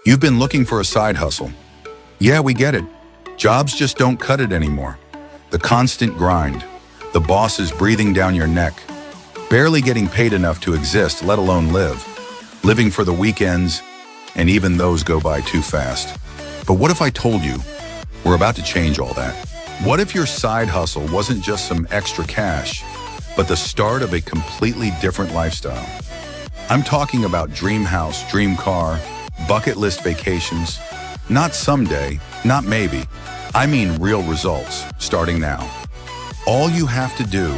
You've been looking for a side hustle. Yeah, we get it. Jobs just don't cut it anymore. The constant grind, the bosses breathing down your neck, barely getting paid enough to exist, let alone live, living for the weekends, and even those go by too fast. But what if I told you we're about to change all that? What if your side hustle wasn't just some extra cash, but the start of a completely different lifestyle? I'm talking about dream house, dream car, bucket list vacations. Not someday, not maybe. I mean real results, starting now. All you have to do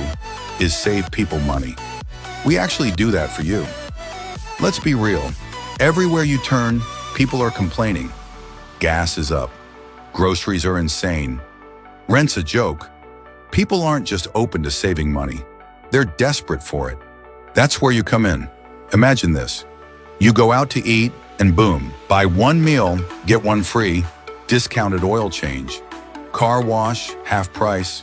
is save people money. We actually do that for you. Let's be real. Everywhere you turn, people are complaining. Gas is up. Groceries are insane. Rent's a joke. People aren't just open to saving money. They're desperate for it. That's where you come in. Imagine this. You go out to eat and boom, buy one meal, get one free, discounted oil change. Car wash, half price.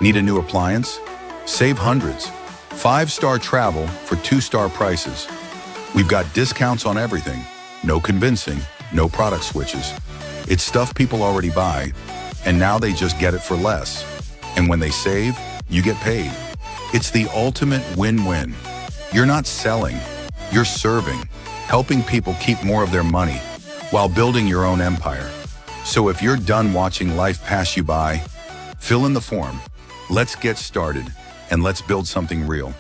Need a new appliance? Save hundreds. 5-star travel for 2-star prices. We've got discounts on everything. No convincing, no product switches. It's stuff people already buy, and now they just get it for less. And when they save, you get paid. It's the ultimate win-win. You're not selling, you're serving, helping people keep more of their money while building your own empire. So if you're done watching life pass you by, fill in the form. Let's get started and let's build something real.